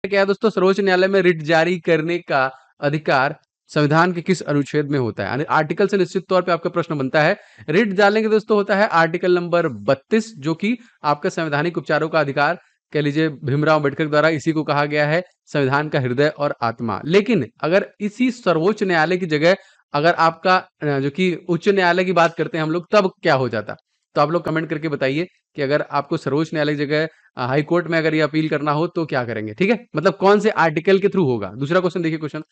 क्या है दोस्तों, सर्वोच्च न्यायालय में रिट जारी करने का अधिकार संविधान के किस अनुच्छेद में होता है? यानी आर्टिकल से निश्चित तौर पे आपका प्रश्न बनता है। रिट डालने के दोस्तों होता है आर्टिकल नंबर 32, जो कि आपका संवैधानिक उपचारों का अधिकार कह लीजिए भीमराव अंबेडकर द्वारा इसी को कहा गया है संविधान का हृदय और आत्मा। लेकिन अगर इसी सर्वोच्च न्यायालय की जगह अगर आपका जो कि उच्च न्यायालय की बात करते हैं हम लोग, तब क्या हो जाता? तो आप लोग कमेंट करके बताइए कि अगर आपको सर्वोच्च न्यायालय की जगह हाई कोर्ट में अगर ये अपील करना हो तो क्या करेंगे? ठीक है, मतलब कौन से आर्टिकल के थ्रू होगा। दूसरा क्वेश्चन देखिए, क्वेश्चन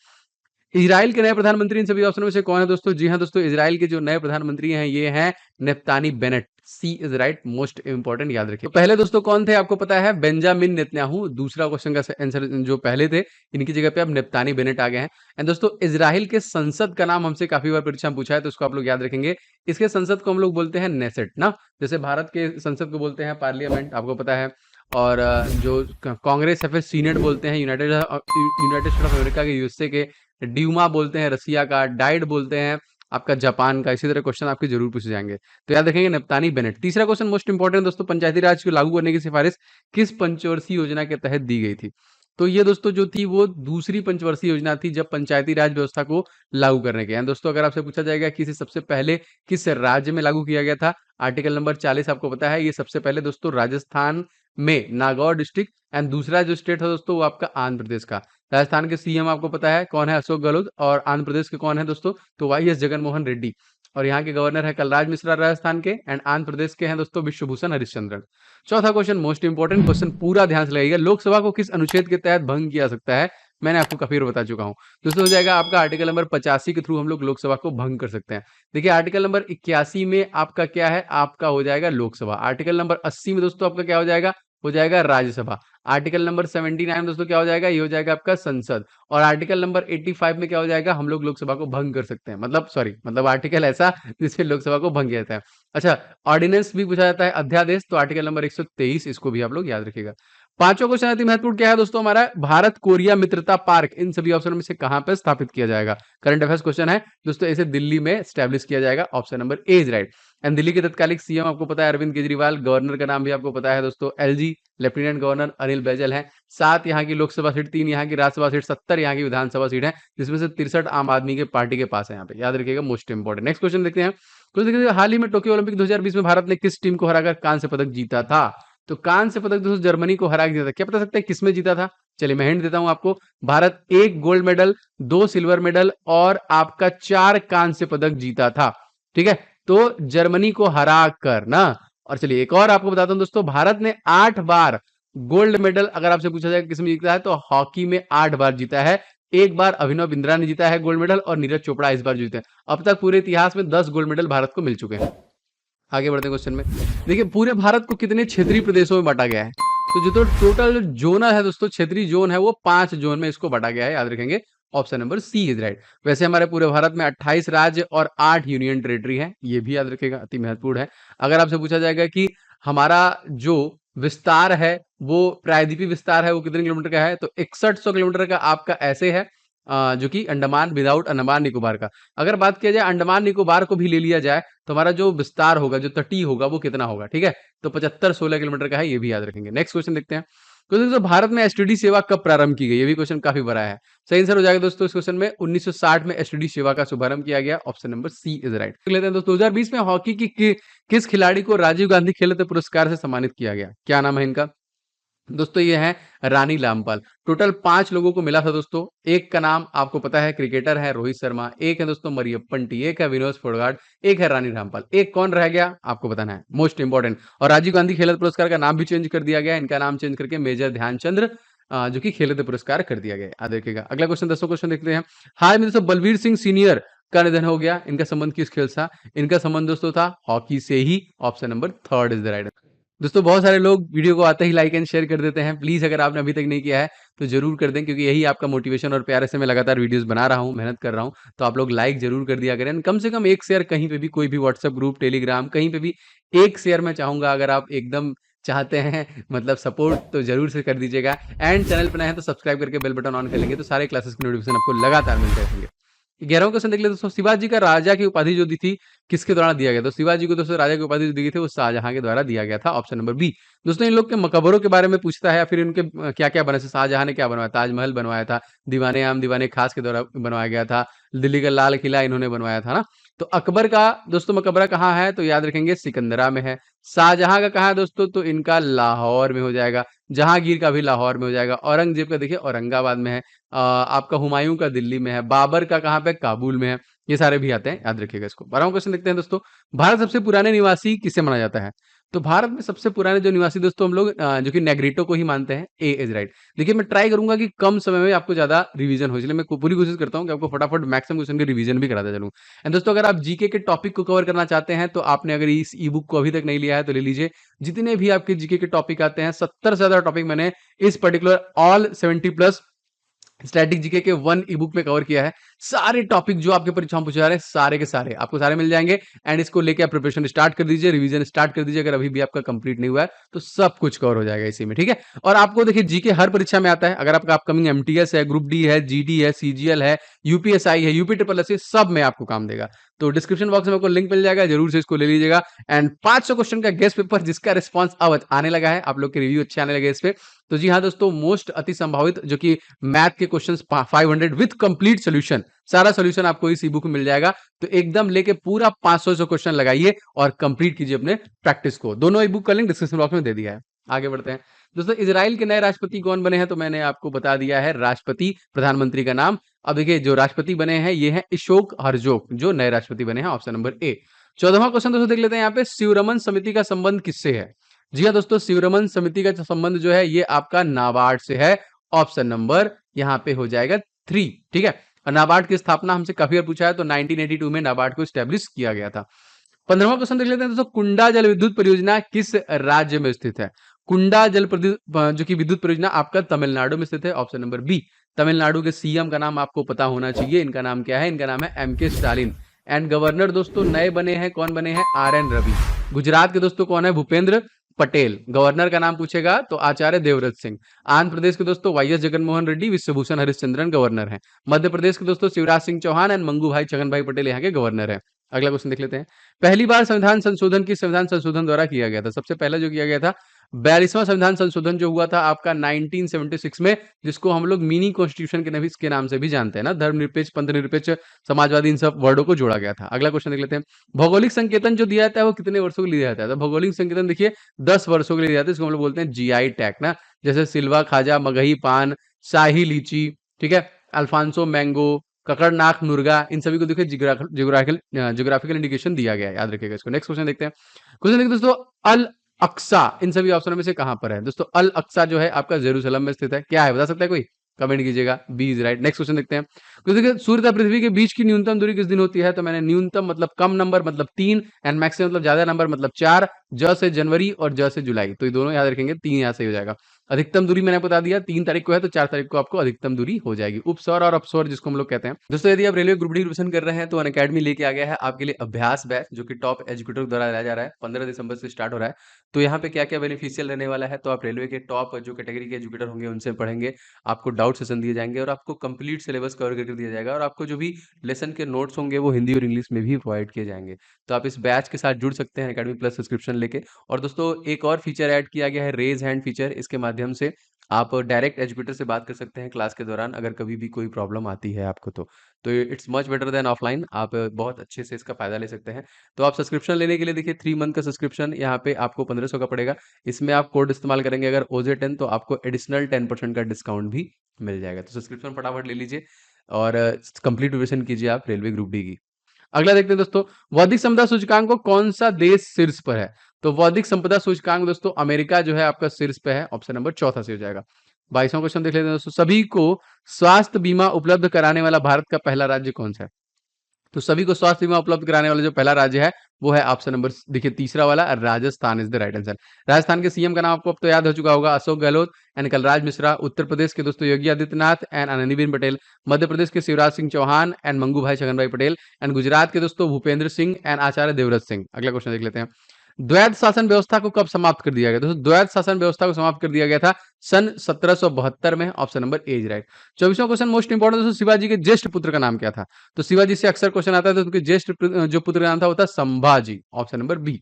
इजराइल के नए प्रधानमंत्री इन सभी ऑप्शनों में से कौन है दोस्तों? जी हाँ दोस्तों, इजराइल के जो नए प्रधानमंत्री हैं ये हैं Naftali Bennett. C is right, most important, याद रखिए। तो पहले दोस्तों कौन थे आपको पता है? Benjamin Netanyahu. दूसरा क्वेश्चन का आंसर जो पहले थे, इनकी जगह पे अब नेफ्तानी बेनेट आ गए हैं। एंड दोस्तों इजराइल के संसद का नाम हमसे काफी बार परीक्षा में पूछा है, तो उसको आप लोग याद रखेंगे। इसके संसद को हम लोग बोलते हैं नेसेट ना, जैसे भारत के संसद को बोलते हैं पार्लियामेंट, आपको पता है। और जो कांग्रेस है फिर सीनेट बोलते हैं, United United state of America के, यूएसए के ड्यूमा बोलते हैं, रसिया का डाइड बोलते हैं, आपका जापान का। इसी तरह क्वेश्चन आपके जरूर पूछे जाएंगे, तो याद रखेंगे नेफ्तानी बेनेट। तीसरा क्वेश्चन मोस्ट इंपॉर्टेंट दोस्तों, पंचायती राज को लागू करने की सिफारिश किस पंचवर्षीय योजना के तहत दी गई थी? तो ये दोस्तों जो थी वो दूसरी पंचवर्षीय योजना थी, जब पंचायती राज व्यवस्था को लागू करने के। दोस्तों अगर आपसे पूछा जाएगा कि इसे सबसे पहले किस राज्य में लागू किया गया था, आर्टिकल नंबर 40 आपको पता है, ये सबसे पहले दोस्तों राजस्थान में नागौर डिस्ट्रिक्ट। एंड दूसरा जो स्टेट है दोस्तों वो आपका आंध्र प्रदेश का। राजस्थान के सीएम आपको पता है कौन है? अशोक गहलोत। और आंध्र प्रदेश के कौन है दोस्तों? तो वाई एस जगनमोहन रेड्डी। और यहाँ के गवर्नर है कलराज मिश्रा राजस्थान के। एंड आंध्र प्रदेश के हैं दोस्तों विश्वभूषण हरिश्चंद्रन। चौथा क्वेश्चन मोस्ट इंपॉर्टेंट क्वेश्चन, पूरा ध्यान से लगेगा। लोकसभा को किस अनुच्छेद के तहत भंग किया सकता है? मैंने आपको काफी बार बता चुका हूं दोस्तों। हो जाएगा आपका आर्टिकल नंबर 85 के थ्रू हम लोग लोकसभा को भंग कर सकते हैं। देखिए आर्टिकल नंबर 81 में आपका क्या है? आपका हो जाएगा लोकसभा। आर्टिकल नंबर 80 में दोस्तों आपका क्या हो जाएगा? हो जाएगा राज्यसभा। आर्टिकल नंबर 79 दोस्तों क्या हो जाएगा? ये हो जाएगा आपका संसद। और आर्टिकल नंबर 85 में क्या हो जाएगा? हम लोग लोकसभा को भंग कर सकते हैं, मतलब सॉरी, मतलब आर्टिकल ऐसा जिससे लोकसभा को भंग किया जाता है। अच्छा, ऑर्डिनेंस भी पूछा जाता है, अध्यादेश, तो आर्टिकल नंबर 123, इसको भी आप लोग याद रखिएगा। पांचवा क्वेश्चन अति महत्वपूर्ण क्या है दोस्तों हमारा? भारत कोरिया मित्रता पार्क इन सभी ऑप्शनों में से कहां पर स्थापित किया जाएगा? करंट अफेयर्स क्वेश्चन है दोस्तों, इसे दिल्ली में स्टैब्लिश किया जाएगा। Option number A is right. And Delhi के तत्कालिक सीएम आपको पता है अरविंद केजरीवाल। गवर्नर का नाम भी आपको पता है दोस्तों LG, lieutenant governor Anil Baijal हैं। 7 यहाँ की लोकसभा सीट, 3 यहाँ की राज्यसभा सीट, 70 यहाँ की विधानसभा सीट है, जिसमें से 63 आम आदमी के पार्टी के पास है। यहाँ पे याद रखिएगा, मोस्ट इंपॉर्टेंट। नेक्स्ट क्वेश्चन देखते हैं। क्वेश्चन देखिए, हाल ही में टोक्यो ओलंपिक 2020 में भारत ने किस टीम को हराकर कांस्य पदक जीता था? तो कांस्य पदक दोस्तों जर्मनी को हरा के जीता था। क्या बता सकते हैं किसमें जीता था? चलिए मैं हिंट देता हूं आपको। Bharat 1 gold medal, 2 silver medal और आपका 4 कांस्य पदक जीता था। ठीक है, तो जर्मनी को हरा कर ना। और चलिए एक और आपको बताता हूं दोस्तों, भारत ने 8 बार गोल्ड मेडल, अगर आपसे पूछा जाए किसमें जीता है, तो हॉकी में 8 बार जीता है। एक बार अभिनव बिंद्रा ने जीता है गोल्ड मेडल, और नीरज चोपड़ा इस बार जीते हैं। अब तक पूरे इतिहास में 10 गोल्ड मेडल भारत को मिल चुके हैं। आगे बढ़ते हैं क्वेश्चन में। देखिए पूरे भारत को कितने क्षेत्रीय प्रदेशों में बांटा गया है? तो जो तो टोटल जोन है दोस्तों, क्षेत्रीय जोन है, वो 5 जोन में इसको बांटा गया है, याद रखेंगे। Option number C is right. वैसे हमारे पूरे भारत में 28 राज्य और 8 यूनियन टेरिटरी है, ये भी याद रखेगा, अति महत्वपूर्ण है। अगर आपसे पूछा जाएगा कि हमारा जो विस्तार है वो प्रायद्वीपीय विस्तार है वो कितने किलोमीटर का है, तो 6100 किलोमीटर का आपका ऐसे है, जो कि अंडमान विदाउट अंडमान निकोबार का। अगर बात किया जाए अंडमान निकोबार को भी ले लिया जाए तो हमारा जो विस्तार होगा, जो तटीय होगा, वो कितना होगा? ठीक है, तो 75-16 किलोमीटर का है, ये भी याद रखेंगे। नेक्स्ट क्वेश्चन देखते हैं। तो दोस्तों भारत में एसटीडी सेवा कब प्रारंभ की गई? ये भी क्वेश्चन काफी बड़ा है। सही आंसर हो जाएगा दोस्तों इस क्वेश्चन में 1960 में एसटीडी सेवा का शुभारंभ किया गया। Option number C is right. लेते हैं दोस्तों 2020 में हॉकी की किस खिलाड़ी को राजीव गांधी खेल रत्न पुरस्कार से सम्मानित किया गया? क्या नाम है इनका? दोस्तों ये है रानी रामपाल। टोटल 5 लोगों को मिला था दोस्तों। एक का नाम आपको पता है, क्रिकेटर है रोहित शर्मा, एक है दोस्तों मरियप्पन टी, एक है विनोद फोगाट, एक है रानी रामपाल। एक कौन रह गया आपको बताना है, मोस्ट इंपॉर्टेंट। और राजीव गांधी खेल रत्न पुरस्कार का नाम भी चेंज कर दिया गया, इनका नाम चेंज करके मेजर ध्यानचंद्र जो कि खेल रत्न पुरस्कार कर दिया गया। याद रखिएगा। अगला क्वेश्चन, 10वां क्वेश्चन देखते हैं। हाल में दोस्तों बलवीर सिंह सीनियर का निधन हो गया, इनका संबंध किस खेल से था? इनका संबंध दोस्तों था हॉकी से ही। Option number 3 is the right. दोस्तों बहुत सारे लोग वीडियो को आते ही लाइक एंड शेयर कर देते हैं। प्लीज अगर आपने अभी तक नहीं किया है तो जरूर कर दें, क्योंकि यही आपका मोटिवेशन और प्यार से मैं लगातार वीडियोस बना रहा हूं, मेहनत कर रहा हूं। तो आप लोग लाइक जरूर कर दिया करें। कम से कम एक शेयर कहीं पे भी, कोई भी व्हाट्सएप ग्रुप, टेलीग्राम, कहीं पे भी एक शेयर मैं चाहूंगा। अगर आप एकदम चाहते हैं मतलब सपोर्ट, तो जरूर से कर दीजिएगा। एंड चैनल पर नए हैं तो सब्सक्राइब करके बेल बटन ऑन कर लेंगे, तो सारे क्लासेस की नोटिफिकेशन आपको लगातार मिलते रहेंगे। 11वां क्वेश्चन देख लेते दोस्तों, शिवाजी का राजा की उपाधि जो दी थी किसके द्वारा दिया गया? तो शिवाजी को दोस्तों राजा की उपाधि जो दी गई थी वो शाहजहां के द्वारा दिया गया था, ऑप्शन नंबर बी। दोस्तों इन लोग के मकबरों के बारे में पूछता है या फिर इनके क्या क्या बने थे, शाहजहां ने क्या बनवाया? ताजमहल बनवाया था, दीवाने आम दीवाने खास के द्वारा बनवाया गया था, दिल्ली का लाल किला इन्होंने बनवाया था ना। तो अकबर का दोस्तों मकबरा कहाँ है? तो याद रखेंगे सिकंदरा में है। शाहजहां का कहाँ है दोस्तों? तो इनका लाहौर में हो जाएगा। जहांगीर का भी लाहौर में हो जाएगा। औरंगजेब का देखिए औरंगाबाद में है। आपका हुमायूं का दिल्ली में है। बाबर का कहाँ पे? काबुल में है। ये सारे भी आते हैं, याद रखिएगा इसको। 12वां क्वेश्चन देखते हैं दोस्तों, भारत सबसे पुराने निवासी किसे माना जाता है? तो भारत में सबसे पुराने जो निवासी दोस्तों हम लोग जो कि नेग्रिटो को ही मानते हैं। A is right. देखिए मैं ट्राई करूंगा कि कम समय में आपको ज्यादा रिवीजन हो, इसलिए मैं पूरी कोशिश करता हूँ कि आपको फटाफट मैक्सिमम क्वेश्चन के रिवीजन भी कराता चलूं। एंड दोस्तों अगर आप जीके के टॉपिक को कवर करना चाहते हैं तो आपने अगर इस ई बुक को अभी तक नहीं लिया है तो ले लीजिए। जितने भी आपके जीके के टॉपिक आते हैं 70 से ज्यादा टॉपिक मैंने इस particular all 70 plus static GK के वन ई बुक में कवर किया है। सारे टॉपिक जो आपके परीक्षा में पूछे जा रहे हैं सारे के सारे आपको सारे मिल जाएंगे। एंड इसको लेके आप प्रिपरेशन स्टार्ट कर दीजिए, रिवीजन स्टार्ट कर दीजिए। अगर अभी भी आपका कंप्लीट नहीं हुआ है तो सब कुछ कवर हो जाएगा इसी में, ठीक है। और आपको देखिए जीके हर परीक्षा में आता है। अगर आपका अपकमिंग एमटीएस है, ग्रुप डी है, जीडी है, सीजीएल है, यूपीएसआई है, यूपी ट्रिपल एस, सब में आपको काम देगा। तो डिस्क्रिप्शन बॉक्स में आपको लिंक मिल जाएगा, जरूर से इसको ले लीजिएगा। एंड 500 क्वेश्चन का गेस्ट पेपर जिसका रिस्पॉन्स अब आने लगा है, आप लोग के रिव्यू अच्छे आने लगे इस पे। तो जी हाँ दोस्तों, मोस्ट अति संभावित जो कि मैथ के क्वेश्चंस 500 विद कंप्लीट सोल्यूशन, सारा सोल्यूशन आपको इस ई बुक में मिल जाएगा। तो एकदम लेके पूरा 500 क्वेश्चन लगाइए और कंप्लीट कीजिए अपने प्रैक्टिस को। दोनों ई बुक का लिंक डिस्क्रिप्शन बॉक्स में दे दिया है। आगे बढ़ते हैं दोस्तों, इजराइल के नए राष्ट्रपति कौन बने हैं? तो मैंने आपको बता दिया है राष्ट्रपति प्रधानमंत्री का नाम। अब देखिए जो राष्ट्रपति बने हैं ये है अशोक हर्जोग, जो नए राष्ट्रपति बने हैं, ऑप्शन नंबर ए। 14वां क्वेश्चन दोस्तों देख लेते हैं यहाँ पे, शिवरमन समिति का संबंध किससे है? जी हाँ दोस्तों, शिवरमन समिति का संबंध जो है ये आपका नाबार्ड से है, ऑप्शन नंबर यहाँ पे हो जाएगा 3, ठीक है। और नाबार्ड की स्थापना हमसे काफी बार पूछा है, तो 1982 में नाबार्ड को स्टैब्लिश किया गया था। 15वां क्वेश्चन देख लेते हैं दोस्तों, कुंडा जल विद्युत परियोजना किस राज्य में स्थित है? कुंडा जल जो कि विद्युत परियोजना आपका तमिलनाडु में स्थित है, ऑप्शन नंबर बी। तमिलनाडु के सीएम का नाम आपको पता होना चाहिए। इनका नाम क्या है? इनका नाम है एम.के. स्टालिन। एंड गवर्नर दोस्तों नए बने हैं, कौन बने हैं? आर.एन. रवि। गुजरात के दोस्तों कौन है? भूपेंद्र पटेल। गवर्नर का नाम पूछेगा तो आचार्य देवव्रत सिंह। आंध्र प्रदेश के दोस्तों वाईएस जगनमोहन रेड्डी, विश्वभूषण हरिश्चंद्रन गवर्नर हैं। मध्य प्रदेश के दोस्तों शिवराज सिंह चौहान एंड मंगू भाई छगन भाई पटेल यहाँ के गवर्नर हैं। अगला क्वेश्चन देख लेते हैं, पहली बार संविधान संशोधन किस संविधान संशोधन द्वारा किया गया था? सबसे पहला जो किया गया था 42वां संविधान संशोधन जो हुआ था आपका 1976 में, जिसको हम लोग मिनी कॉन्स्टिट्यूशन के नाम से भी जानते हैं ना। धर्मनिरपेक्ष, पंथनिरपेक्ष, समाजवादी, इन सब वर्डों को जोड़ा गया था। अगला क्वेश्चन देख लेते हैं, भौगोलिक संकेतन जो दिया जाता है वो कितने वर्षों के लिए दिया जाता है? तो भौगोलिक संकेतन देखिए 10 वर्षों के लिए दिया जाता है, इसको हम लोग बोलते हैं जीआई टैग ना। जैसे सिल्वा खाजा, मगही पान, शाही लीची, ठीक है, अल्फांसो मैंगो, ककड़नाक मुर्गा, इन सभी को देखिए जियोग्राफिकल इंडिकेशन दिया गया है, याद रखिएगा इसको। नेक्स्ट क्वेश्चन देखते हैं, क्वेश्चन देखिए दोस्तों, अल अक्सा इन सभी ऑप्शनों में से कहां पर है? दोस्तों अल अक्सा जो है आपका जेरूसलम में स्थित है। क्या है बता सकता है कोई? कमेंट कीजिएगा, B is right. Next question देखते हैं, तो देखिए सूर्य तथा पृथ्वी के बीच की न्यूनतम दूरी किस दिन होती है? तो मैंने न्यूनतम मतलब कम नंबर मतलब 3 एंड मैक्सिमम मतलब ज्यादा नंबर मतलब 4, ज से जनवरी और ज से जुलाई, तो ये दोनों याद रखेंगे, 3 यहाँ से हो जाएगा। अधिकतम दूरी मैंने बता दिया 3 तारीख को है, तो 4 तारीख को आपको अधिकतम दूरी हो जाएगी। उपसौर और अपसौर जिसको हम लोग कहते हैं। दोस्तों यदि आप रेलवे ग्रुप डी रिविजन कर रहे हैं तो अनअकैडमी लेके आ गया है आपके लिए अभ्यास बैच, जो कि टॉप एजुकेटर द्वारा लाया जा रहा है। 15 दिसंबर से स्टार्ट हो रहा है। तो यहाँ पे क्या क्या बेनिफिशियल रहने वाला है? तो आप रेलवे के टॉप जो कैटेगरी के एजुकेटर होंगे उनसे पढ़ेंगे, आपको डाउट सेशन दिए जाएंगे और आपको कंप्लीट सिलेबस कवर करके दिया जाएगा। और आपको जो भी लेसन के नोट्स होंगे वो हिंदी और इंग्लिश में भी प्रोवाइड किए जाएंगे। तो आप इस बैच के साथ जुड़ सकते हैं अनअकैडमी प्लस सब्सक्रिप्शन लेके। और दोस्तों एक और फीचर ऐड किया गया है, रेज हैंड फीचर। इसके माध्यम से आप डायरेक्ट एजुकेटर से बात कर सकते हैं क्लास के दौरान, अगर कभी भी कोई प्रॉब्लम आती है आपको तो it's much better than offline. आप बहुत अच्छे से इसका फायदा ले सकते हैं। तो आप सब्सक्रिप्शन लेने के लिए देखिए 3 मंथ का सब्सक्रिप्शन यहाँ पे आपको 1500 का पड़ेगा। इसमें आप कोड इस्तेमाल करेंगे अगर OJ10 तो आपको एडिशनल 10% का डिस्काउंट भी मिल जाएगा। तो सब्सक्रिप्शन फटाफट ले लीजिए और कंप्लीट प्रिपरेशन कीजिए आप रेलवे ग्रुप डी की। अगला देखते हैं दोस्तों, बौद्धिक संपदा सूचकांक को कौन सा देश शीर्ष पर है? तो बौद्धिक संपदा सूचकांक दोस्तों अमेरिका जो है आपका शीर्ष पे है, ऑप्शन नंबर चौथा से हो जाएगा। 22वां क्वेश्चन देख लेते हैं दोस्तों, सभी को स्वास्थ्य बीमा उपलब्ध कराने वाला भारत का पहला राज्य कौन सा है? तो सभी को स्वास्थ्य बीमा उपलब्ध कराने वाला जो पहला राज्य है वो है ऑप्शन नंबर देखिए तीसरा वाला, Rajasthan is the right answer. Rajasthan के सीएम का नाम आपको अब तो याद हो चुका होगा, अशोक गहलोत एंड कलराज मिश्रा। उत्तर प्रदेश के दोस्तों योगी आदित्यनाथ एंड आनंदीबेन पटेल। मध्य प्रदेश के शिवराज सिंह चौहान एंड मंगू भाई छगन भाई पटेल। एंड गुजरात के दोस्तों भूपेंद्र सिंह एंड आचार्य देवव्रत सिंह। अगला क्वेश्चन देख लेते हैं, द्वैध शासन व्यवस्था को कब समाप्त कर दिया गया? दोस्तों द्वैध शासन व्यवस्था को समाप्त कर दिया गया था सन 1772 में। Option number A is right. 24वां क्वेश्चन मोस्ट इंपोर्टेंट दोस्तों, शिवाजी के ज्येष्ठ पुत्र का नाम क्या था? तो शिवाजी से अक्सर क्वेश्चन आता है, तो उनके ज्येष्ठ जो पुत्र का नाम था वो था संभाजी। Option number B.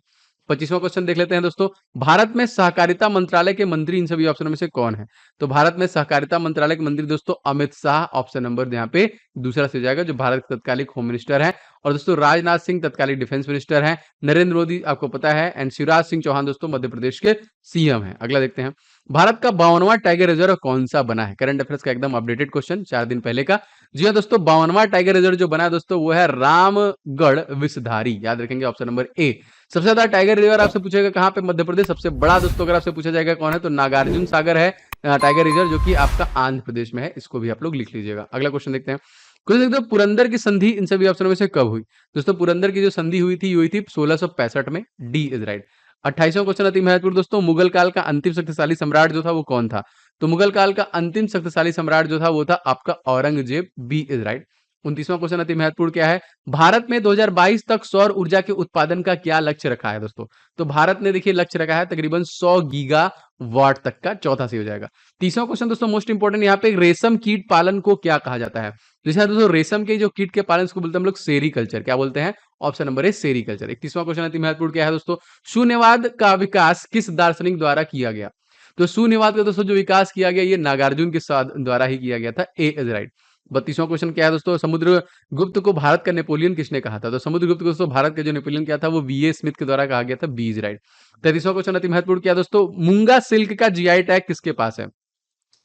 25वां क्वेश्चन देख लेते हैं दोस्तों, भारत में सहकारिता मंत्रालय के मंत्री इन सभी ऑप्शनों में से कौन है? तो भारत में सहकारिता मंत्रालय के मंत्री दोस्तों अमित शाह। ऑप्शन नंबर यहाँ पे दूसरा से हो जाएगा, जो भारत के तत्कालिक होम मिनिस्टर है। और दोस्तों राजनाथ सिंह तत्कालिक डिफेंस मिनिस्टर है। नरेंद्र मोदी आपको पता है, एंड शिवराज सिंह चौहान दोस्तों मध्य प्रदेश के सीएम है। अगला देखते हैं, भारत का 52वां टाइगर रिजर्व कौन सा बना है? करंट अफेयर्स का एकदम अपडेटेड क्वेश्चन 4 दिन पहले का। जी हाँ दोस्तों, 52वां टाइगर रिजर्व जो बना है दोस्तों वो है रामगढ़ विषधारी। याद रखेंगे ऑप्शन नंबर ए। सबसे ज्यादा टाइगर रिजर्व आपसे पूछेगा कहां पे? मध्य प्रदेश। सबसे बड़ा दोस्तों अगर आपसे पूछा जाएगा कौन है, तो नागार्जुन सागर है टाइगर रिजर्व, जो कि आपका आंध्र प्रदेश में है। इसको भी आप लोग लिख लीजिएगा। अगला क्वेश्चन देखते हैं, क्वेश्चन देखते हैं, पुरंदर की संधि इन सभी ऑप्शनों में से कब हुई? दोस्तों पुरंदर की जो संधि हुई थी 1665 में। D is right. 28वां क्वेश्चन अति महत्वपूर्ण दोस्तों, मुगल काल का अंतिम शक्तिशाली सम्राट जो था वो कौन था? तो मुगल काल का अंतिम शक्तिशाली सम्राट जो था वो था आपका औरंगजेब। B is right. 29वां क्वेश्चन अति महत्वपूर्ण क्या है, भारत में 2022 तक सौर ऊर्जा के उत्पादन का क्या लक्ष्य रखा है दोस्तों? तो भारत ने देखिए लक्ष्य रखा है तकरीबन 100 गीगा वाट तक का। चौथा से हो जाएगा। 30वां क्वेश्चन दोस्तों मोस्ट इंपोर्टेंट, यहाँ पे रेशम कीट पालन को क्या कहा जाता है? जैसे दोस्तों रेशम के जो कीट के पालन को बोलते हैं हम लोग सेरीकल्चर। क्या बोलते हैं? Option number A sericulture. 31वां क्वेश्चन अति महत्वपूर्ण क्या है दोस्तों, शून्यवाद का विकास किस दार्शनिक द्वारा किया गया? तो शून्यवाद का दोस्तों जो विकास किया गया ये नागार्जुन के द्वारा ही किया गया था। ए इज राइट। 32वां क्वेश्चन क्या है दोस्तों, समुद्रगुप्त को भारत का नेपोलियन किसने कहा था? तो समुद्रगुप्त को दोस्तों भारत का जो नेपोलियन क्या था वो वीए स्मिथ के द्वारा कहा गया था। B is right. 33वां क्वेश्चन अति महत्वपूर्ण क्या है दोस्तों, मूंगा सिल्क का जीआई टैग किसके पास है?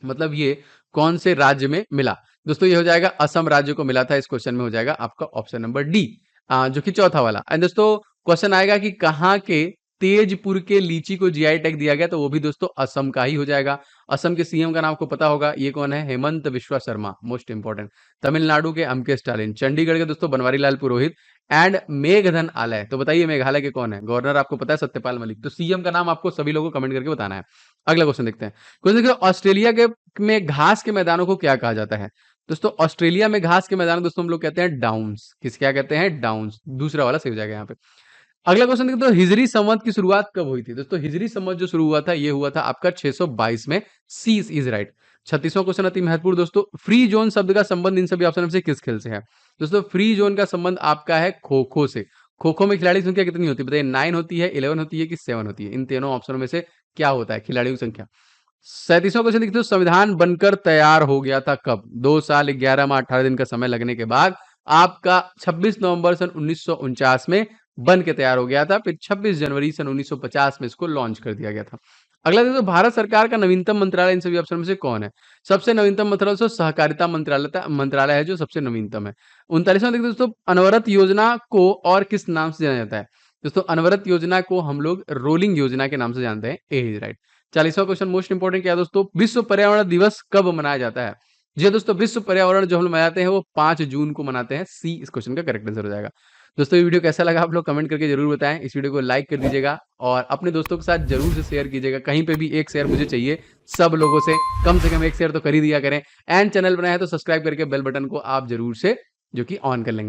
मतलब ये कौन से राज्य में मिला? दोस्तों ये हो जाएगा असम राज्य को मिला था। इस क्वेश्चन में हो जाएगा आपका ऑप्शन नंबर डी, जो कि चौथा वाला। एंड दोस्तों क्वेश्चन आएगा कि कहाँ के तेजपुर के लीची को जीआई टैग दिया गया, तो वो भी दोस्तों असम का ही हो जाएगा। असम के सीएम का नाम आपको पता होगा, ये कौन है? हेमंत बिश्वा शर्मा। Most important. तमिलनाडु के एमके स्टालिन। चंडीगढ़ के दोस्तों बनवारी लाल पुरोहित। एंड मेघधन आलय, तो बताइए मेघालय के कौन है? गवर्नर आपको पता है सत्यपाल मलिक। तो सीएम का नाम आपको सभी लोगों को कमेंट करके बताना है। अगला क्वेश्चन देखते हैं, क्वेश्चन देखिए, ऑस्ट्रेलिया के में घास के मैदानों को क्या कहा जाता है? दोस्तों ऑस्ट्रेलिया में घास के मैदान दोस्तों हम लोग कहते हैं डाउन्स। किस क्या कहते हैं? डाउन्स। दूसरा वाला सही हो जाएगा यहाँ पे। अगला क्वेश्चन देखते हैं, हिजरी संवत की शुरुआत कब हुई थी? दोस्तों हिजरी संवत जो शुरू हुआ था ये हुआ था आपका 622 में। सी इज राइट। 36वां क्वेश्चन अति महत्वपूर्ण दोस्तों, फ्री जोन शब्द का संबंध इन सभी ऑप्शन में से किस खेल से है? दोस्तों फ्री जोन का संबंध आपका है खो खो से। खो खो में खिलाड़ी संख्या कितनी होती है बताइए? 9 होती है, 11 होती है कि 7 होती है? इन तीनों ऑप्शनों में से क्या होता है खिलाड़ियों की संख्या? 37वां क्वेश्चन देखते हो, संविधान बनकर तैयार हो गया था कब? 2 साल 11 माह 18 दिन का समय लगने के बाद आपका 26 नवंबर सन 1949 में बन के तैयार हो गया था। फिर 26 जनवरी सन 1950 में इसको लॉन्च कर दिया गया था। अगला देखो, भारत सरकार का नवीनतम मंत्रालय इन सभी ऑप्शन में से कौन है? सबसे नवीनतम मंत्रालय दोस्तों सहकारिता मंत्रालय है, जो सबसे नवीनतम है। 39वां देखते दोस्तों, अनवरत योजना को और किस नाम से जाना जाता है? दोस्तों अनवरत योजना को हम लोग रोलिंग योजना के नाम से जानते हैं। A is right. 40वां क्वेश्चन मोस्ट इंपोर्टेंट क्या है दोस्तों, विश्व पर्यावरण दिवस कब मनाया जाता है? जी हाँ दोस्तों, विश्व पर्यावरण जो हम लोग मनाते हैं वो 5 जून को मनाते हैं। सी इस क्वेश्चन का करेक्ट आंसर हो जाएगा। दोस्तों ये वीडियो कैसा लगा आप लोग कमेंट करके जरूर बताएं। इस वीडियो को लाइक कर दीजिएगा और अपने दोस्तों के साथ जरूर से शेयर कीजिएगा। कहीं पे भी एक शेयर मुझे चाहिए, सब लोगों से कम एक शेयर तो कर ही दिया करें। एंड चैनल बनाया है तो सब्सक्राइब करके बेल बटन को आप जरूर से जो कि ऑन कर लेंगे।